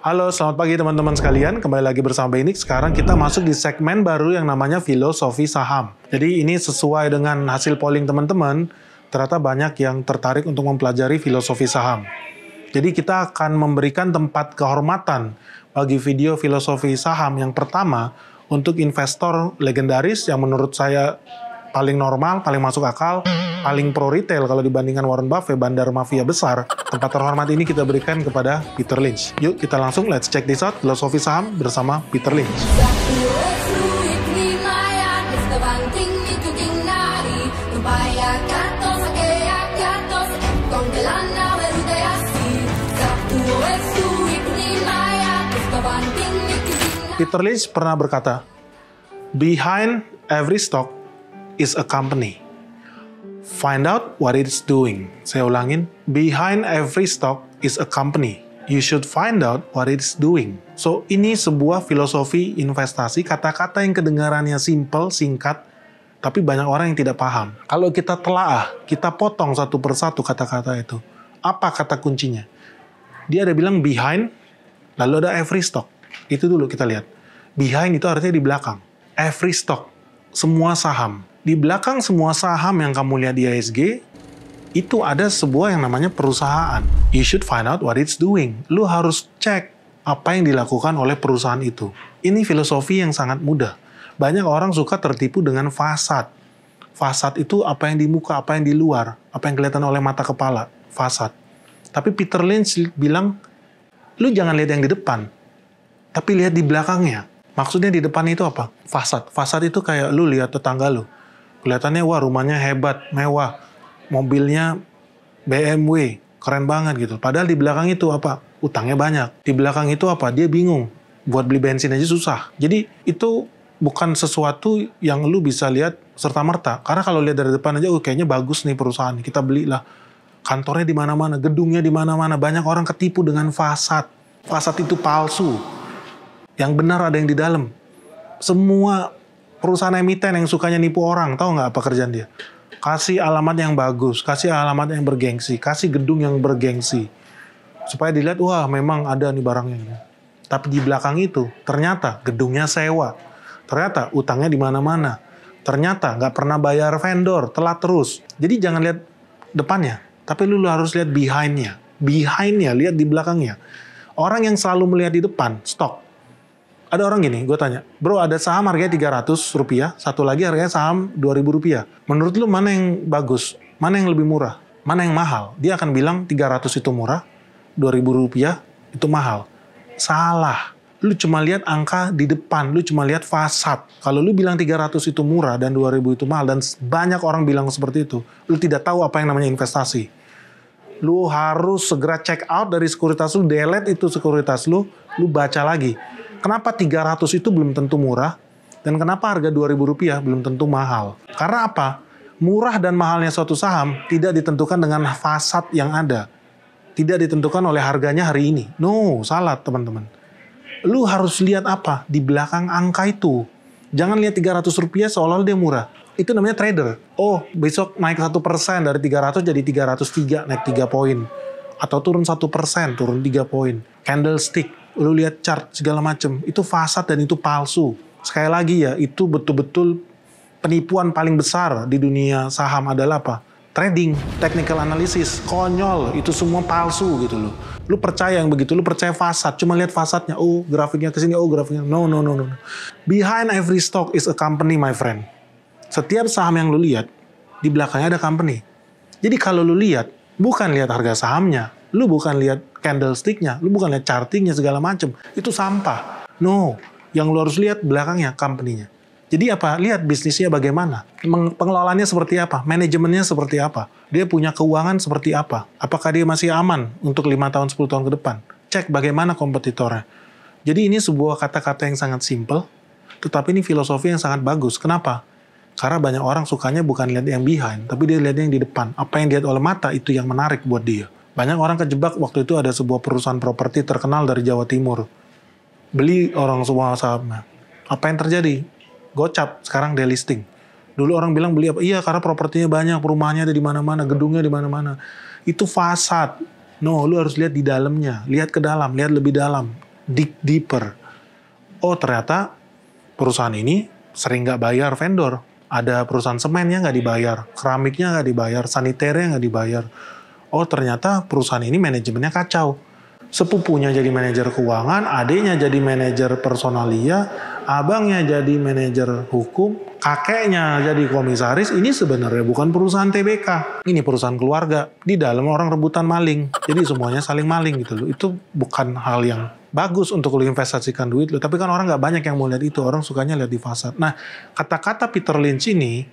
Halo, selamat pagi teman-teman sekalian. Kembali lagi bersama Benik. Sekarang kita masuk di segmen baru yang namanya filosofi saham. Jadi ini sesuai dengan hasil polling teman-teman, ternyata banyak yang tertarik untuk mempelajari filosofi saham. Jadi kita akan memberikan tempat kehormatan bagi video filosofi saham yang pertama untuk investor legendaris yang menurut saya paling normal, paling masuk akal, paling pro retail kalau dibandingkan Warren Buffett, bandar mafia besar. Tempat terhormat ini kita berikan kepada Peter Lynch. Yuk kita langsung let's check this out, filosofi saham bersama Peter Lynch. Peter Lynch pernah berkata, "Behind every stock is a company. Find out what it's doing." Saya ulangin, behind every stock is a company. You should find out what it's doing. So, ini sebuah filosofi investasi, kata-kata yang kedengarannya simple, singkat, tapi banyak orang yang tidak paham. Kalau kita telaah, kita potong satu persatu kata-kata itu. Apa kata kuncinya? Dia ada bilang behind, lalu ada every stock. Itu dulu kita lihat. Behind itu artinya di belakang. Every stock, semua saham. Di belakang semua saham yang kamu lihat di IHSG, itu ada sebuah yang namanya perusahaan. You should find out what it's doing. Lu harus cek apa yang dilakukan oleh perusahaan itu. Ini filosofi yang sangat mudah. Banyak orang suka tertipu dengan fasad. Fasad itu apa yang di muka, apa yang di luar, apa yang kelihatan oleh mata kepala. Fasad. Tapi Peter Lynch bilang, lu jangan lihat yang di depan, tapi lihat di belakangnya. Maksudnya di depan itu apa? Fasad. Fasad itu kayak lu lihat tetangga lu. Kelihatannya, wah rumahnya hebat, mewah. Mobilnya BMW, keren banget gitu. Padahal di belakang itu apa? Utangnya banyak. Di belakang itu apa? Dia bingung. Buat beli bensin aja susah. Jadi itu bukan sesuatu yang lu bisa lihat serta-merta. Karena kalau lihat dari depan aja, kayaknya bagus nih perusahaan. Kita belilah. Kantornya di mana-mana, gedungnya di mana-mana. Banyak orang ketipu dengan fasad. Fasad itu palsu. Yang benar ada yang di dalam. Semua perusahaan emiten yang sukanya nipu orang, tahu nggak apa kerjaan dia? Kasih alamat yang bagus, kasih alamat yang bergengsi, kasih gedung yang bergengsi. Supaya dilihat, wah memang ada nih barangnya. Tapi di belakang itu, ternyata gedungnya sewa. Ternyata utangnya di mana-mana. Ternyata nggak pernah bayar vendor, telat terus. Jadi jangan lihat depannya, tapi lu harus lihat behind-nya. Behind-nya, lihat di belakangnya. Orang yang selalu melihat di depan, stok. Ada orang gini, gue tanya, bro ada saham harganya Rp300, satu lagi harganya saham Rp2.000. Menurut lu mana yang bagus? Mana yang lebih murah? Mana yang mahal? Dia akan bilang 300 itu murah, Rp2.000 itu mahal. Salah. Lu cuma lihat angka di depan, lu cuma lihat fasad. Kalau lu bilang 300 itu murah dan 2.000 itu mahal, dan banyak orang bilang seperti itu, lu tidak tahu apa yang namanya investasi. Lu harus segera check out dari sekuritas lu, delete itu sekuritas lu baca lagi. Kenapa 300 itu belum tentu murah, dan kenapa harga Rp2.000 belum tentu mahal? Karena apa? Murah dan mahalnya suatu saham tidak ditentukan dengan fasad yang ada. Tidak ditentukan oleh harganya hari ini. No, salah teman-teman. Lu harus lihat apa? Di belakang angka itu. Jangan lihat Rp300 seolah-olah dia murah. Itu namanya trader. Oh, besok naik 1% dari 300 jadi 303, naik 3 poin. Atau turun 1%, turun 3 poin. Candlestick. Lu lihat chart segala macam, itu fasad dan itu palsu. Sekali lagi ya, itu betul-betul penipuan paling besar di dunia saham adalah apa? Trading, technical analysis, konyol, itu semua palsu gitu loh. Lu percaya yang begitu, lu percaya fasad, cuma lihat fasadnya, oh grafiknya ke sini, oh grafiknya, no. Behind every stock is a company, my friend. Setiap saham yang lu lihat, di belakangnya ada company. Jadi kalau lu lihat, bukan lihat harga sahamnya, lu bukan lihat candlestick-nya, lu bukan lihat charting-nya segala macam. Itu sampah. No, yang lu harus lihat belakangnya, company-nya. Jadi apa? Lihat bisnisnya bagaimana. Pengelolaannya seperti apa? Manajemennya seperti apa? Dia punya keuangan seperti apa? Apakah dia masih aman untuk 5 tahun, 10 tahun ke depan? Cek bagaimana kompetitornya. Jadi ini sebuah kata-kata yang sangat simple, tetapi ini filosofi yang sangat bagus. Kenapa? Karena banyak orang sukanya bukan lihat yang behind, tapi dia lihat yang di depan. Apa yang dilihat oleh mata itu yang menarik buat dia. Banyak orang kejebak. Waktu itu ada sebuah perusahaan properti terkenal dari Jawa Timur. Beli orang semua sahamnya. Apa yang terjadi? Gocap, sekarang delisting. Dulu orang bilang beli apa? Iya, karena propertinya banyak, perumahannya ada di mana-mana, gedungnya di mana-mana. Itu fasad. No, lu harus lihat di dalamnya, lihat ke dalam, lihat lebih dalam. dig deeper. Oh ternyata perusahaan ini sering nggak bayar vendor. Ada perusahaan semennya nggak dibayar, keramiknya nggak dibayar, saniternya nggak dibayar. Oh ternyata perusahaan ini manajemennya kacau. Sepupunya jadi manajer keuangan, adiknya jadi manajer personalia, abangnya jadi manajer hukum, kakeknya jadi komisaris. Ini sebenarnya bukan perusahaan TBK, ini perusahaan keluarga. Di dalam orang rebutan maling, jadi semuanya saling maling gitu loh. Itu bukan hal yang bagus untuk lo investasikan duit lo. Tapi kan orang nggak banyak yang mau lihat itu, orang sukanya lihat di fasad. Nah, kata-kata Peter Lynch ini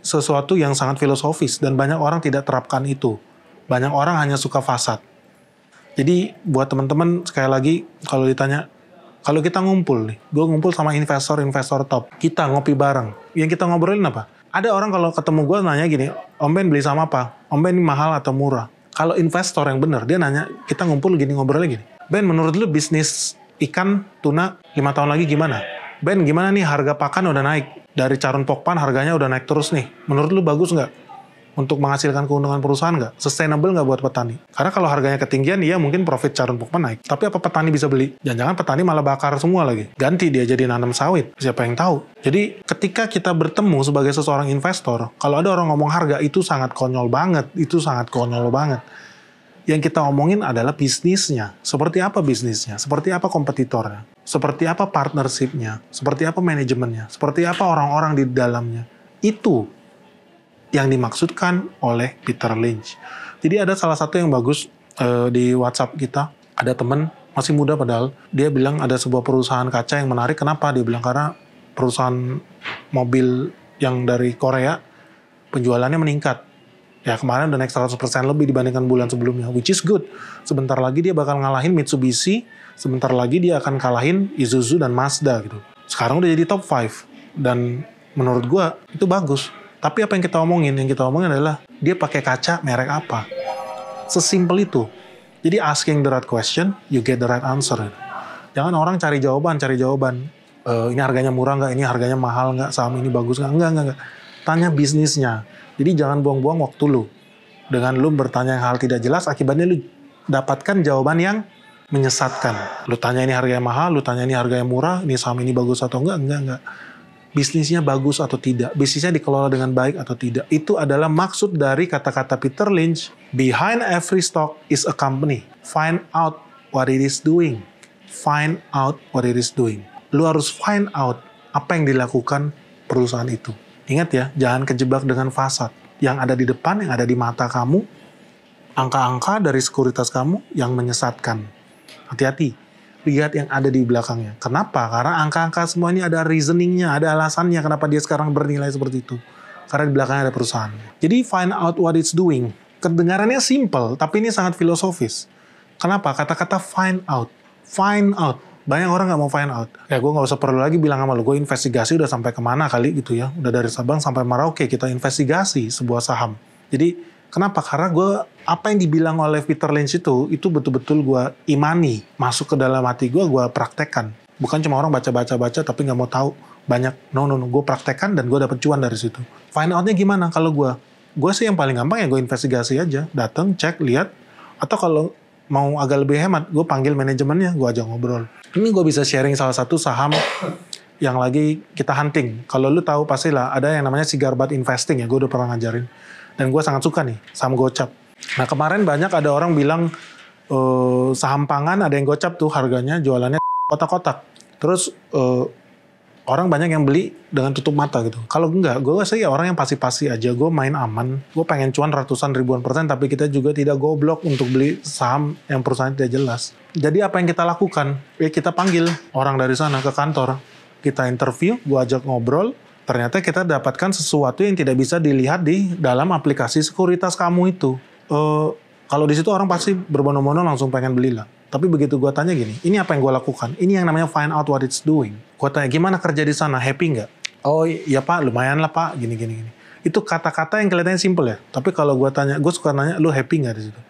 sesuatu yang sangat filosofis dan banyak orang tidak terapkan itu. Banyak orang hanya suka fasad. Jadi buat teman-teman sekali lagi kalau ditanya, kalau kita ngumpul nih, gue ngumpul sama investor-investor top, kita ngopi bareng, yang kita ngobrolin apa? Ada orang kalau ketemu gue nanya gini, Om Ben beli saham apa? Om Ben ini mahal atau murah? Kalau investor yang benar, dia nanya, kita ngumpul gini ngobrolnya gini, Ben menurut lu bisnis ikan tuna 5 tahun lagi gimana? Ben gimana nih harga pakan udah naik? Dari Carun Pokpan harganya udah naik terus nih, menurut lu bagus nggak? Untuk menghasilkan keuntungan perusahaan nggak? Sustainable nggak buat petani? Karena kalau harganya ketinggian, ya mungkin profit Carun Pokpan naik. Tapi apa petani bisa beli? Jangan-jangan petani malah bakar semua lagi. Ganti dia jadi nanam sawit. Siapa yang tahu? Jadi ketika kita bertemu sebagai seseorang investor, kalau ada orang ngomong harga, itu sangat konyol banget. Itu sangat konyol banget. Yang kita omongin adalah bisnisnya. Seperti apa bisnisnya? Seperti apa kompetitornya? Seperti apa partnership-nya? Seperti apa manajemennya? Seperti apa orang-orang di dalamnya? Itu yang dimaksudkan oleh Peter Lynch. Jadi ada salah satu yang bagus di WhatsApp kita, ada teman masih muda padahal, dia bilang ada sebuah perusahaan kaca yang menarik. Kenapa? Dia bilang karena perusahaan mobil yang dari Korea, penjualannya meningkat. Ya kemarin udah naik 100% lebih dibandingkan bulan sebelumnya, which is good. Sebentar lagi dia bakal ngalahin Mitsubishi, sebentar lagi dia akan kalahin Isuzu dan Mazda gitu. Sekarang udah jadi top 5, dan menurut gua itu bagus. Tapi apa yang kita omongin? Yang kita omongin adalah dia pakai kaca merek apa. Sesimpel itu. Jadi asking the right question, you get the right answer. Jangan orang cari jawaban. Ini harganya murah nggak? Ini harganya mahal nggak? Saham ini bagus nggak? Enggak. Tanya bisnisnya. Jadi jangan buang-buang waktu lu. Dengan lu bertanya hal tidak jelas, akibatnya lu dapatkan jawaban yang menyesatkan. Lu tanya ini harganya mahal, lu tanya ini harganya murah, ini saham ini bagus atau enggak. Bisnisnya bagus atau tidak, bisnisnya dikelola dengan baik atau tidak. Itu adalah maksud dari kata-kata Peter Lynch, behind every stock is a company. Find out what it is doing. Find out what it is doing. Lu harus find out apa yang dilakukan perusahaan itu. Ingat ya, jangan kejebak dengan fasad. Yang ada di depan, yang ada di mata kamu, angka-angka dari sekuritas kamu yang menyesatkan. Hati-hati. Lihat yang ada di belakangnya. Kenapa? Karena angka-angka semua ini ada reasoningnya, ada alasannya kenapa dia sekarang bernilai seperti itu. Karena di belakangnya ada perusahaan. Jadi find out what it's doing. Kedengarannya simple, tapi ini sangat filosofis. Kenapa? Kata-kata find out. Find out. Banyak orang nggak mau find out. Ya gue nggak usah perlu lagi bilang sama lo, gue investigasi udah sampai kemana kali gitu ya. Udah dari Sabang sampai Merauke kita investigasi sebuah saham. Jadi kenapa? Karena apa yang dibilang oleh Peter Lynch itu betul-betul gue imani. Masuk ke dalam hati gue praktekkan. Bukan cuma orang baca-baca tapi nggak mau tahu banyak. No. Gue praktekkan dan gue dapet cuan dari situ. Find out-nya gimana kalau gue? Gue sih yang paling gampang ya gue investigasi aja. Datang, cek, lihat. Atau kalau mau agak lebih hemat, gue panggil manajemennya, gue ajak ngobrol. Ini gue bisa sharing salah satu saham yang lagi kita hunting. Kalau lu tahu pastilah ada yang namanya cigar butt investing ya, gue udah pernah ngajarin. Dan gue sangat suka nih, saham gocap. Nah kemarin banyak ada orang bilang saham pangan ada yang gocap tuh harganya jualannya kotak-kotak. Terus orang banyak yang beli dengan tutup mata gitu. Kalau enggak, gue sih ya orang yang pasti-pasti aja. Gue main aman, gue pengen cuan ratusan ribuan %, tapi kita juga tidak goblok untuk beli saham yang perusahaan tidak jelas. Jadi apa yang kita lakukan? Ya kita panggil orang dari sana ke kantor. Kita interview, gue ajak ngobrol. Ternyata kita dapatkan sesuatu yang tidak bisa dilihat di dalam aplikasi sekuritas kamu itu. Kalau di situ orang pasti berbondong-bondong langsung pengen beli lah. Tapi begitu gue tanya gini, ini apa yang gue lakukan? Ini yang namanya find out what it's doing. Gue tanya, gimana kerja di sana? Happy nggak? Oh iya pak, lumayan lah pak, gini. Itu kata-kata yang kelihatannya simple ya. Tapi kalau gue tanya, gue suka nanya, lu happy nggak di situ?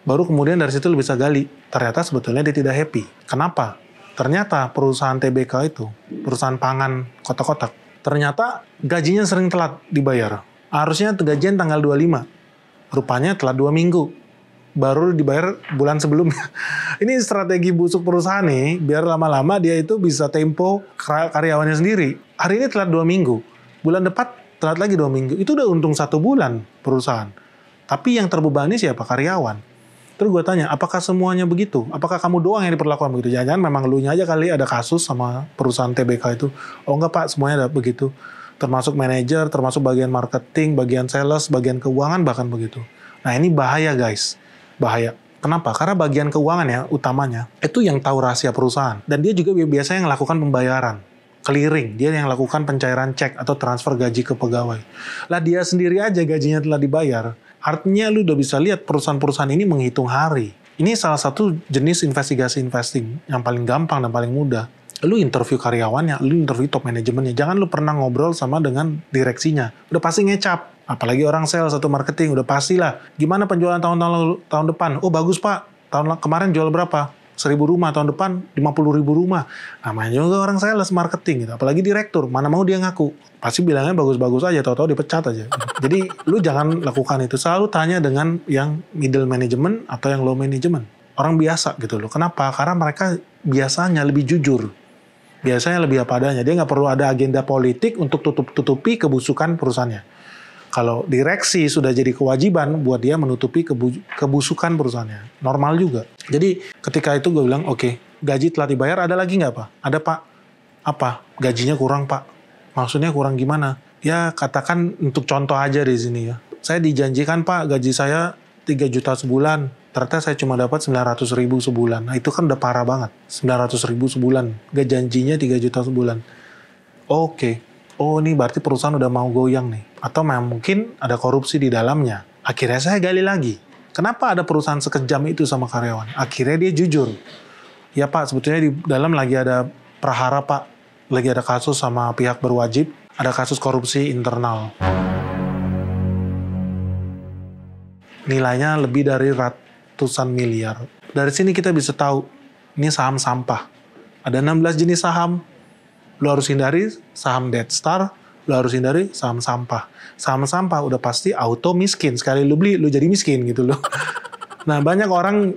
Baru kemudian dari situ lu bisa gali. Ternyata sebetulnya dia tidak happy. Kenapa? Ternyata perusahaan TBK itu, perusahaan pangan kotak-kotak, ternyata gajinya sering telat dibayar. Harusnya gajian tanggal 25. Rupanya telat 2 minggu. baru dibayar bulan sebelumnya. Ini strategi busuk perusahaan nih, biar lama-lama dia itu bisa tempo karyawannya sendiri. Hari ini telat 2 minggu, bulan depan telat lagi 2 minggu. Itu udah untung 1 bulan perusahaan. Tapi yang terbebani siapa? Karyawan. Terus gue tanya, apakah semuanya begitu? Apakah kamu doang yang diperlakukan begitu? Jangan-jangan memang elunya aja kali ada kasus sama perusahaan TBK itu. Oh enggak Pak, semuanya ada begitu. Termasuk manajer, termasuk bagian marketing, bagian sales, bagian keuangan bahkan begitu. Nah ini bahaya guys. Bahaya. Kenapa? Karena bagian keuangan ya, utamanya, itu yang tahu rahasia perusahaan. Dan dia juga biasanya yang melakukan pembayaran. Clearing, dia yang lakukan pencairan cek atau transfer gaji ke pegawai. Lah dia sendiri aja gajinya telah dibayar. Artinya lu udah bisa lihat perusahaan-perusahaan ini menghitung hari. Ini salah satu jenis investigasi investing yang paling gampang dan paling mudah. Lu interview karyawannya, lu interview top manajemennya. Jangan lu pernah ngobrol sama dengan direksinya. Udah pasti ngecap. Apalagi orang sales atau marketing, udah pastilah. Gimana penjualan tahun depan? Oh bagus Pak, tahun kemarin jual berapa? 1.000 rumah, tahun depan 50.000 rumah. Namanya juga orang sales marketing gitu. Apalagi direktur, mana mau dia ngaku. Pasti bilangnya bagus-bagus aja, tahu-tahu dipecat aja. Jadi lu jangan lakukan itu. Selalu tanya dengan yang middle management atau yang low management. Orang biasa gitu loh. Kenapa? Karena mereka biasanya lebih jujur. Biasanya lebih apa adanya. Dia nggak perlu ada agenda politik untuk tutupi kebusukan perusahaannya. Kalau direksi sudah jadi kewajiban buat dia menutupi kebusukan perusahaannya. Normal juga. Jadi ketika itu gue bilang, oke, gaji telah dibayar, ada lagi nggak Pak? Ada Pak. Apa? Gajinya kurang Pak. Maksudnya kurang gimana? Ya katakan untuk contoh aja di sini ya. Saya dijanjikan Pak, gaji saya 3 juta sebulan. Ternyata saya cuma dapat 900.000 sebulan. Nah itu kan udah parah banget. 900.000 sebulan. Gak janjinya 3 juta sebulan. Oke. Oh ini berarti perusahaan udah mau goyang nih. Atau mungkin ada korupsi di dalamnya. Akhirnya saya gali lagi. Kenapa ada perusahaan sekejam itu sama karyawan? Akhirnya dia jujur. Ya Pak, sebetulnya di dalam lagi ada prahara Pak. Lagi ada kasus sama pihak berwajib. Ada kasus korupsi internal. Nilainya lebih dari ratusan miliar. Dari sini kita bisa tahu, ini saham sampah. Ada 16 jenis saham. Lo harus hindari saham Dead Star, lo harus hindari saham sampah. Saham sampah udah pasti auto miskin. Sekali lo beli, lo jadi miskin gitu loh. Nah, banyak orang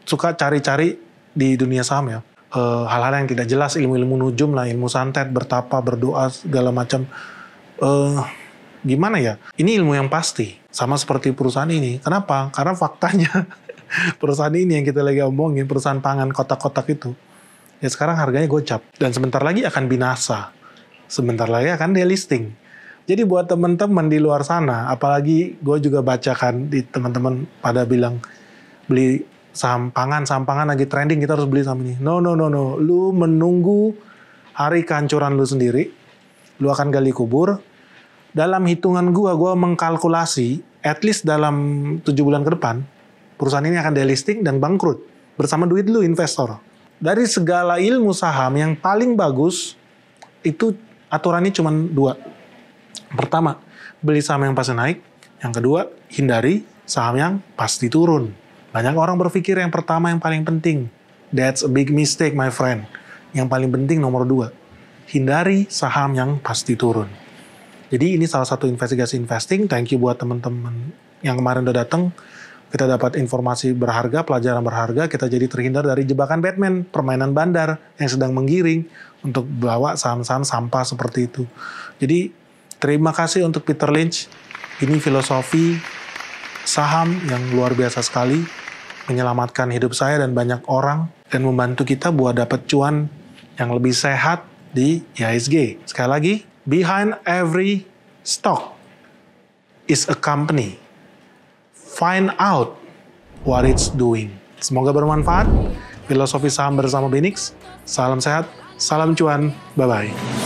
suka cari-cari di dunia saham ya. Hal-hal yang tidak jelas, ilmu-ilmu nujum lah, ilmu santet, bertapa, berdoa, segala macam. Gimana ya? Ini ilmu yang pasti. Sama seperti perusahaan ini. Kenapa? Karena faktanya perusahaan ini yang kita lagi omongin, perusahaan pangan kotak-kotak itu. Ya sekarang harganya gocap. Dan sebentar lagi akan binasa. Sebentar lagi akan delisting. Jadi buat teman-teman di luar sana, apalagi gue juga bacakan di teman-teman pada bilang, beli saham pangan lagi trending, kita harus beli saham ini. No. Lu menunggu hari kehancuran lu sendiri. Lu akan gali kubur. Dalam hitungan gue mengkalkulasi, at least dalam 7 bulan ke depan, perusahaan ini akan delisting dan bangkrut. Bersama duit lu investor. Dari segala ilmu saham yang paling bagus, itu aturannya cuma 2. Pertama, beli saham yang pasti naik. Yang kedua, hindari saham yang pasti turun. Banyak orang berpikir yang pertama yang paling penting. That's a big mistake, my friend. Yang paling penting nomor 2. Hindari saham yang pasti turun. Jadi ini salah satu investigasi investing. Thank you buat teman-teman yang kemarin udah datang. Kita dapat informasi berharga, pelajaran berharga, kita jadi terhindar dari jebakan Batman, permainan bandar yang sedang menggiring untuk bawa saham-saham sampah seperti itu. Jadi, terima kasih untuk Peter Lynch. Ini filosofi saham yang luar biasa sekali, menyelamatkan hidup saya dan banyak orang, dan membantu kita buat dapat cuan yang lebih sehat di IHSG. Sekali lagi, behind every stock is a company. Find out what it's doing. Semoga bermanfaat. Filosofi saham bersama Benix. Salam sehat, salam cuan. Bye-bye.